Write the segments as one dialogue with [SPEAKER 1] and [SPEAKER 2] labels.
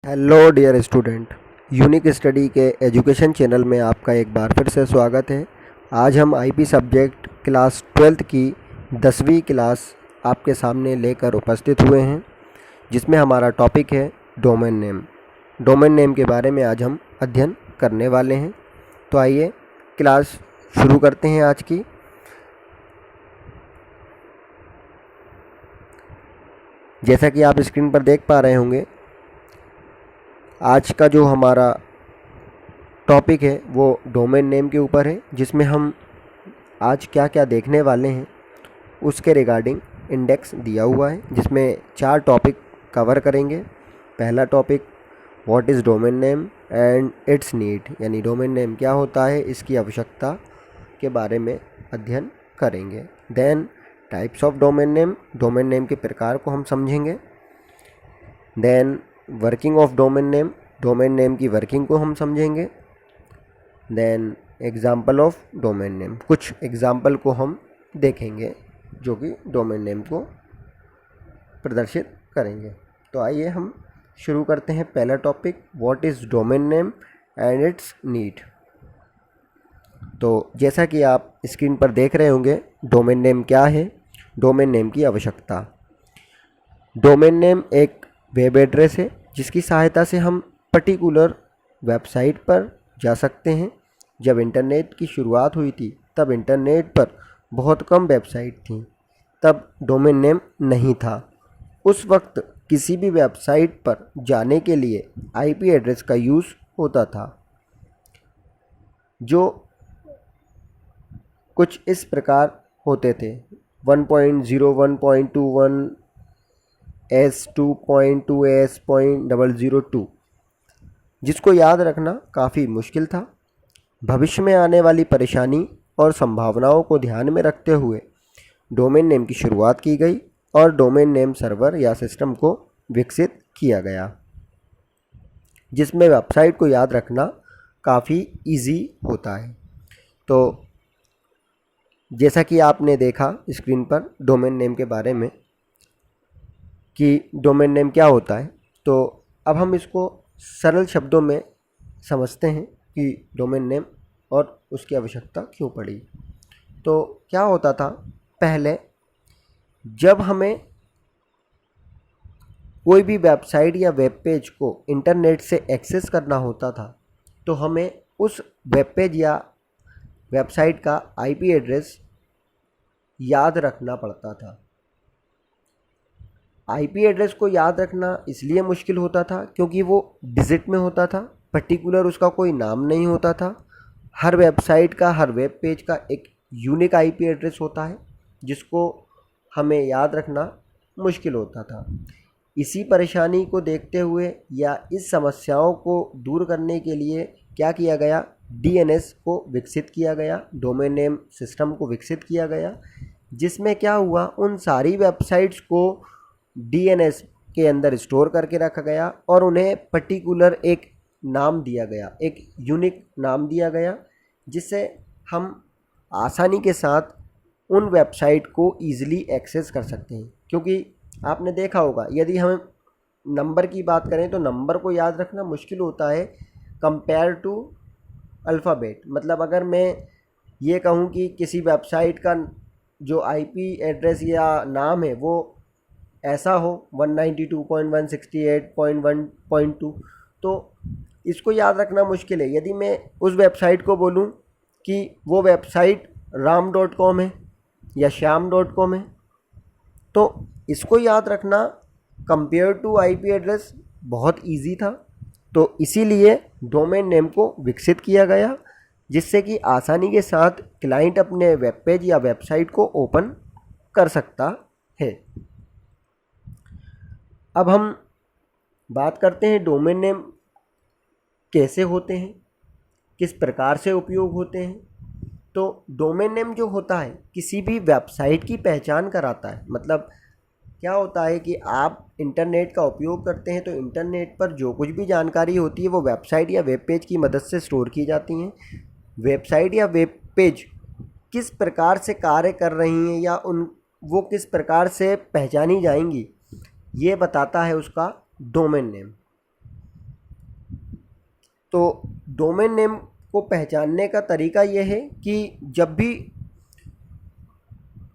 [SPEAKER 1] Hello dear student, unique study के education channel में आपका एक बार फिर से स्वागत है। आज हम आईपी सब्जेक्ट क्लास 12th की 10वीं क्लास आपके सामने लेकर उपस्थित हुए हैं, जिसमें हमारा टॉपिक है डोमेन नेम। डोमेन नेम के बारे में आज हम अध्ययन करने वाले हैं। तो आइए क्लास शुरू करते हैं आज की। जैसा कि आप स्क्रीन पर देख पा रहे होंगे, आज का जो हमारा टॉपिक है वो डोमेन नेम के ऊपर है, जिसमें हम आज क्या क्या देखने वाले हैं उसके रिगार्डिंग इंडेक्स दिया हुआ है, जिसमें 4 टॉपिक कवर करेंगे। पहला topic what is domain name and it's need, यानी डोमेन नेम क्या होता है, इसकी आवश्यकता के बारे में अध्ययन करेंगे। Then types of domain name, domain name के प्रकार को हम समझेंगे। Then working of domain name, domain name की वर्किंग को हम समझेंगे। Then example of domain name, कुछ एग्जाम्पल को हम देखेंगे जो कि डोमेन नेम को प्रदर्शित करेंगे। तो आइए हम शुरू करते हैं। पहला topic what is domain name and it's need. तो जैसा कि आप स्क्रीन पर देख रहे होंगे, डोमेन नेम क्या है, डोमेन नेम की आवश्यकता। डोमेन नेम एक वेब एड्रेस है जिसकी सहायता से हम पर्टिकुलर वेबसाइट पर जा सकते हैं। जब इंटरनेट की शुरुआत हुई थी तब इंटरनेट पर बहुत कम वेबसाइट थी, तब डोमेन नेम नहीं था। उस वक्त किसी भी वेबसाइट पर जाने के लिए आईपी एड्रेस का यूज़ होता था, जो कुछ इस प्रकार होते थे 1.0, 1.21, S2.2, S.002, जिसको याद रखना काफ़ी मुश्किल था। भविष्य में आने वाली परेशानी और संभावनाओं को ध्यान में रखते हुए डोमेन नेम की शुरुआत की गई और डोमेन नेम सर्वर या सिस्टम को विकसित किया गया, जिसमें वेबसाइट को याद रखना काफ़ी इजी होता है। तो जैसा कि आपने देखा स्क्रीन पर डोमेन नेम के बारे में कि डोमेन नेम क्या होता है, तो अब हम इसको सरल शब्दों में समझते हैं कि डोमेन नेम और उसकी आवश्यकता क्यों पड़ी। तो क्या होता था, पहले जब हमें कोई भी वेबसाइट या वेब पेज को इंटरनेट से एक्सेस करना होता था, तो हमें उस वेब पेज या वेबसाइट का आईपी एड्रेस याद रखना पड़ता था। आईपी एड्रेस को याद रखना इसलिए मुश्किल होता था क्योंकि वो डिजिट में होता था, पर्टिकुलर उसका कोई नाम नहीं होता था। हर वेबसाइट का, हर वेब पेज का एक यूनिक आईपी एड्रेस होता है, जिसको हमें याद रखना मुश्किल होता था। इसी परेशानी को देखते हुए या इस समस्याओं को दूर करने के लिए क्या किया गया, डीएनएस को विकसित किया गया, डोमेन नेम सिस्टम को विकसित किया गया, जिसमें क्या हुआ, उन सारी वेबसाइट्स को डीएनएस के अंदर स्टोर करके रखा गया और उन्हें पर्टिकुलर एक नाम दिया गया, एक यूनिक नाम दिया गया, जिससे हम आसानी के साथ उन वेबसाइट को ईज़िली एक्सेस कर सकते हैं। क्योंकि आपने देखा होगा, यदि हम नंबर की बात करें तो नंबर को याद रखना मुश्किल होता है कंपेयर टू अल्फ़ाबेट। मतलब अगर मैं ये कहूँ कि किसी वेबसाइट का जो आईपी एड्रेस या नाम है वो ऐसा हो 192.168.1.2, तो इसको याद रखना मुश्किल है। यदि मैं उस वेबसाइट को बोलूं कि वो वेबसाइट ram.com है या श्याम.com है, तो इसको याद रखना कंपेयर टू आईपी एड्रेस बहुत इजी था। तो इसीलिए डोमेन नेम को विकसित किया गया, जिससे कि आसानी के साथ क्लाइंट अपने वेब पेज या वेबसाइट को ओपन कर सकता है। अब हम बात करते हैं डोमेन नेम कैसे होते हैं, किस प्रकार से उपयोग होते हैं। तो डोमेन नेम जो होता है किसी भी वेबसाइट की पहचान कराता है। मतलब क्या होता है कि आप इंटरनेट का उपयोग करते हैं तो इंटरनेट पर जो कुछ भी जानकारी होती है वो वेबसाइट या वेब पेज की मदद से स्टोर की जाती हैं। वेबसाइट या वेब पेज किस प्रकार से कार्य कर रही हैं या वो किस प्रकार से पहचानी जाएंगी, ये बताता है उसका डोमेन नेम। तो डोमेन नेम को पहचानने का तरीका यह है कि जब भी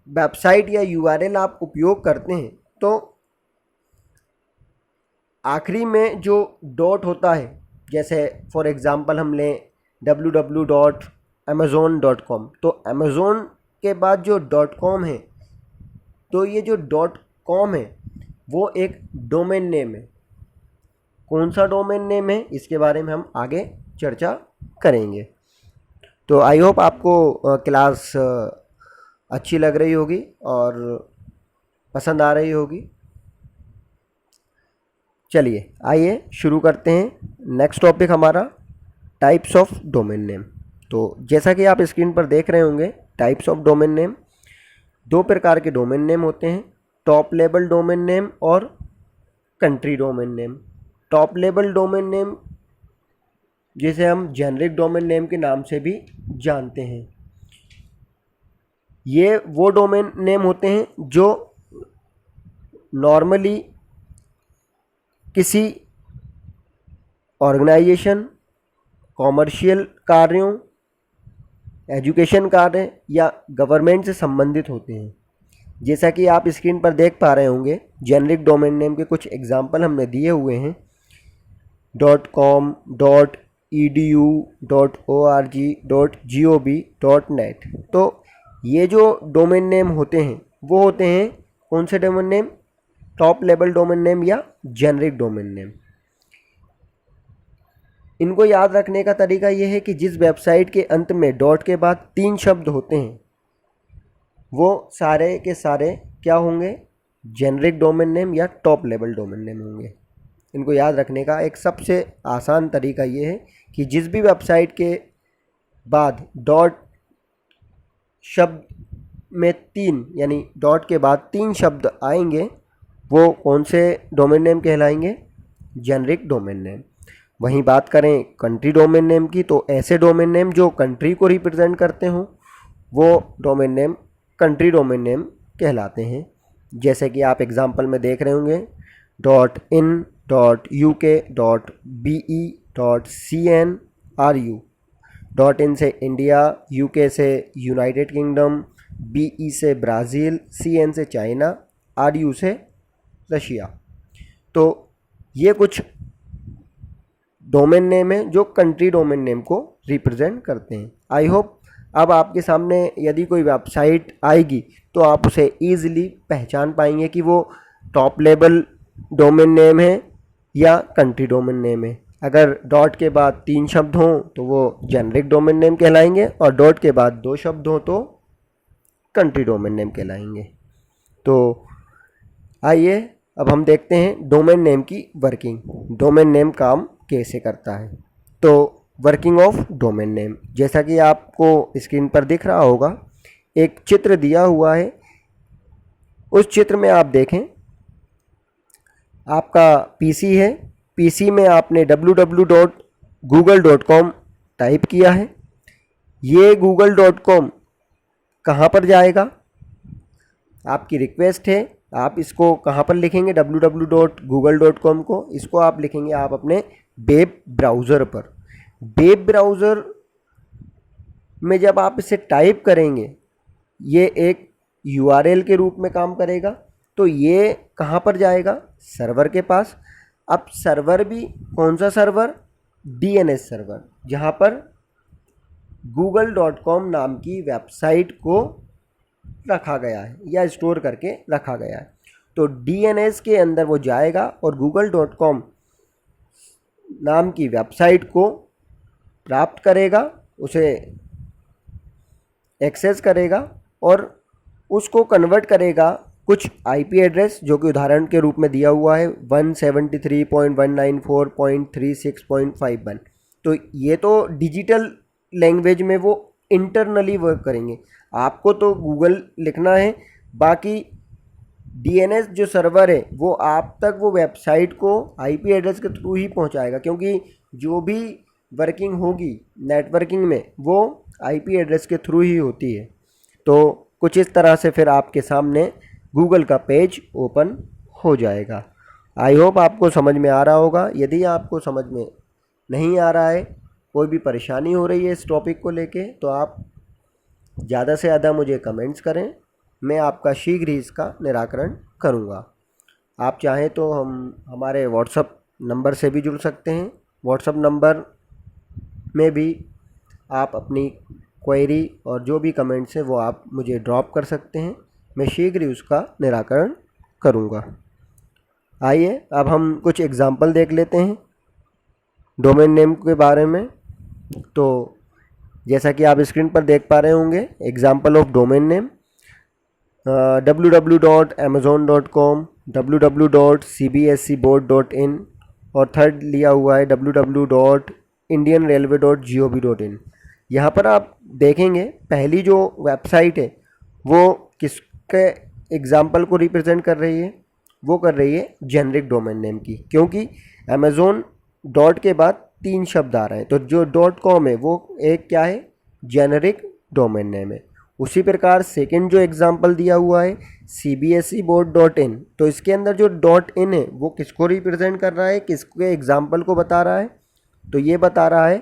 [SPEAKER 1] वेबसाइट या यूआरएल आप उपयोग करते हैं तो आखिरी में जो डॉट होता है, जैसे फॉर एग्ज़ाम्पल हम लें www.amazon.com, तो अमेज़ोन के बाद जो .com है, तो ये जो .com है वो एक डोमेन नेम है। कौन सा डोमेन नेम है इसके बारे में हम आगे चर्चा करेंगे। तो आई होप आपको क्लास अच्छी लग रही होगी और पसंद आ रही होगी। चलिए आइए शुरू करते हैं। नेक्स्ट टॉपिक हमारा टाइप्स ऑफ डोमेन नेम। तो जैसा कि आप स्क्रीन पर देख रहे होंगे, टाइप्स ऑफ डोमेन नेम, दो प्रकार के डोमेन नेम होते हैं, टॉप लेवल डोमेन नेम और country domain name. Top level domain name जिसे हम जेनरिक डोमेन नेम के नाम से भी जानते हैं, ये वो डोमेन नेम होते हैं जो नॉर्मली किसी ऑर्गेनाइजेशन, कॉमर्शियल कार्यों, एजुकेशन कार्य या गवर्नमेंट से संबंधित होते हैं। जैसा कि आप स्क्रीन पर देख पा रहे होंगे, जेनरिक डोमेन नेम के कुछ एग्जाम्पल हमने दिए हुए हैं, .com, .edu, .org, .gov, .net। तो ये जो डोमेन नेम होते हैं वो होते हैं कौन से domain name? Top level domain name या जेनरिक डोमेन नेम। इनको याद रखने का तरीका यह है कि जिस वेबसाइट के अंत में डॉट के बाद 3 शब्द होते हैं वो सारे के सारे क्या होंगे? जेनरिक डोमेन नेम या टॉप लेवल डोमेन नेम होंगे। इनको याद रखने का एक सबसे आसान तरीका ये है कि जिस भी वेबसाइट के बाद डॉट शब्द में 3 यानी डॉट के बाद 3 शब्द आएंगे वो कौन से डोमेन नेम कहलाएंगे? Generic domain name. वहीं बात करें कंट्री डोमेन नेम की, तो ऐसे डोमेन नेम जो कंट्री को रिप्रेजेंट करते हों वो domain name country domain name कहलाते हैं। जैसे कि आप एग्जांपल में देख रहे होंगे .in, .uk, .be, .cnru। .in से इंडिया, UK से यूनाइटेड किंगडम, BE से ब्राज़ील, CN से चाइना, RU से रशिया। तो ये कुछ डोमेन नेम है जो कंट्री डोमेन नेम को रिप्रेजेंट करते हैं। आई होप अब आपके सामने यदि कोई वेबसाइट आएगी तो आप उसे ईजिली पहचान पाएंगे कि वो टॉप लेवल डोमेन नेम है या कंट्री डोमेन नेम है। अगर डॉट के बाद 3 शब्द हों तो वो जेनरिक डोमेन नेम कहलाएंगे और डॉट के बाद 2 शब्द हों तो कंट्री डोमेन नेम कहलाएंगे। तो आइए अब हम देखते हैं डोमेन नेम की वर्किंग। डोमेन नेम काम कैसे करता है। तो वर्किंग ऑफ डोमेन नेम, जैसा कि आपको स्क्रीन पर दिख रहा होगा, एक चित्र दिया हुआ है। उस चित्र में आप देखें, आपका पीसी है, पीसी में आपने www.google.com टाइप किया है। ये google.com कहाँ पर जाएगा? आपकी रिक्वेस्ट है, आप इसको कहाँ पर लिखेंगे? www.google.com को इसको आप लिखेंगे आप अपने वेब ब्राउज़र पर। वेब ब्राउज़र में जब आप इसे टाइप करेंगे ये एक URL के रूप में काम करेगा। तो ये कहाँ पर जाएगा? सर्वर के पास। अब सर्वर भी कौन सा सर्वर? DNS सर्वर, जहाँ पर google.com नाम की वेबसाइट को रखा गया है या स्टोर करके रखा गया है। तो DNS के अंदर वो जाएगा और google.com नाम की वेबसाइट को प्राप्त करेगा, उसे एक्सेस करेगा और उसको कन्वर्ट करेगा कुछ IP एड्रेस, जो कि उदाहरण के रूप में दिया हुआ है 173.194.36.51। तो ये तो डिजिटल लैंग्वेज में वो इंटरनली वर्क करेंगे। आपको तो गूगल लिखना है, बाकी DNS जो सर्वर है वो आप तक वो वेबसाइट को IP एड्रेस के थ्रू ही पहुंचाएगा, क्योंकि जो भी वर्किंग होगी नेटवर्किंग में वो IP एड्रेस के थ्रू ही होती है। तो कुछ इस तरह से फिर आपके सामने गूगल का पेज ओपन हो जाएगा। आई होप आपको समझ में आ रहा होगा। यदि आपको समझ में नहीं आ रहा है, कोई भी परेशानी हो रही है इस टॉपिक को लेके, तो आप ज़्यादा से ज़्यादा मुझे कमेंट्स करें, मैं आपका शीघ्र ही इसका निराकरण करूँगा। आप चाहें तो हमारे व्हाट्सअप नंबर से भी जुड़ सकते हैं। व्हाट्सअप नंबर में भी आप अपनी क्वेरी और जो भी कमेंट्स हैं वो आप मुझे ड्रॉप कर सकते हैं, मैं शीघ्र ही उसका निराकरण करूँगा। आइए अब हम कुछ एग्जाम्पल देख लेते हैं डोमेन नेम के बारे में। तो जैसा कि आप स्क्रीन पर देख पा रहे होंगे, example of domain name www.amazon.com, www.cbseboard.in और थर्ड लिया हुआ है www.indianrailway.gov.in। यहाँ पर आप देखेंगे पहली जो वेबसाइट है वो किसके एग्जाम्पल को रिप्रेजेंट कर रही है, वो कर रही है जेनरिक डोमेन नेम की, क्योंकि अमेज़ोन डॉट के बाद 3 शब्द आ रहे हैं, तो जो .com है वो एक क्या है, जेनरिक डोमेन नेम है। उसी प्रकार सेकंड जो एग्जांपल दिया हुआ है cbseboard.in, तो इसके अंदर जो .in है वो किसको रिप्रेजेंट कर रहा है, किसके एग्जांपल को बता रहा है, तो ये बता रहा है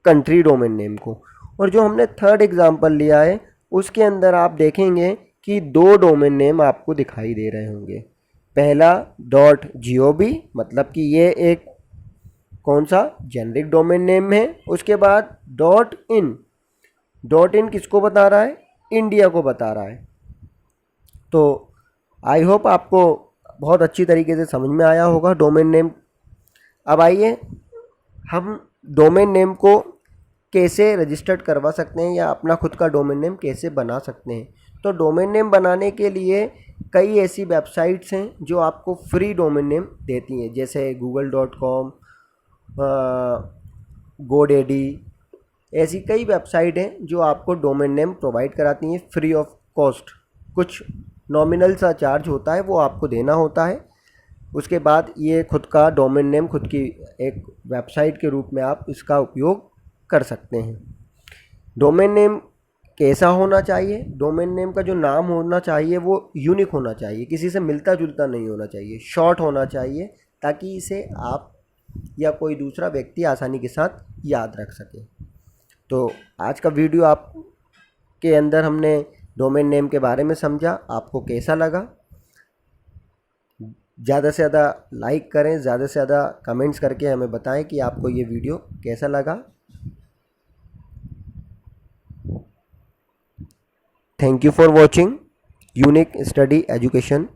[SPEAKER 1] कंट्री डोमेन नेम को। और जो हमने थर्ड एग्जांपल लिया है उसके अंदर आप देखेंगे कि 2 डोमेन नेम आपको दिखाई दे रहे होंगे। पहला .gov, मतलब कि ये एक कौन सा जेनरिक डोमेन नेम है। उसके बाद .in किसको बता रहा है, इंडिया को बता रहा है। तो आई होप आपको बहुत अच्छी तरीके से समझ में आया होगा डोमेन नेम। अब आइए हम डोमेन नेम को कैसे रजिस्टर्ड करवा सकते हैं या अपना खुद का डोमेन नेम कैसे बना सकते हैं। तो डोमेन नेम बनाने के लिए कई ऐसी वेबसाइट्स हैं जो आपको फ्री डोमेन नेम देती हैं, जैसे google.com, GoDaddy, ऐसी कई वेबसाइट हैं जो आपको डोमेन नेम प्रोवाइड कराती हैं फ्री ऑफ कॉस्ट। कुछ नॉमिनल सा चार्ज होता है वो आपको देना होता है, उसके बाद ये खुद का डोमेन नेम खुद की एक वेबसाइट के रूप में आप इसका उपयोग कर सकते हैं। डोमेन नेम कैसा होना चाहिए, डोमेन नेम का जो नाम होना चाहिए वो यूनिक होना चाहिए, किसी से मिलता जुलता नहीं होना चाहिए, शॉर्ट होना चाहिए, ताकि इसे आप या कोई दूसरा व्यक्ति आसानी के साथ याद रख सके। तो आज का वीडियो आप के अंदर हमने डोमेन नेम के बारे में समझा, आपको कैसा लगा? ज़्यादा से ज़्यादा लाइक करें, ज़्यादा से ज़्यादा कमेंट्स करके हमें बताएं कि आपको ये वीडियो कैसा लगा। Thank you for watching unique study education.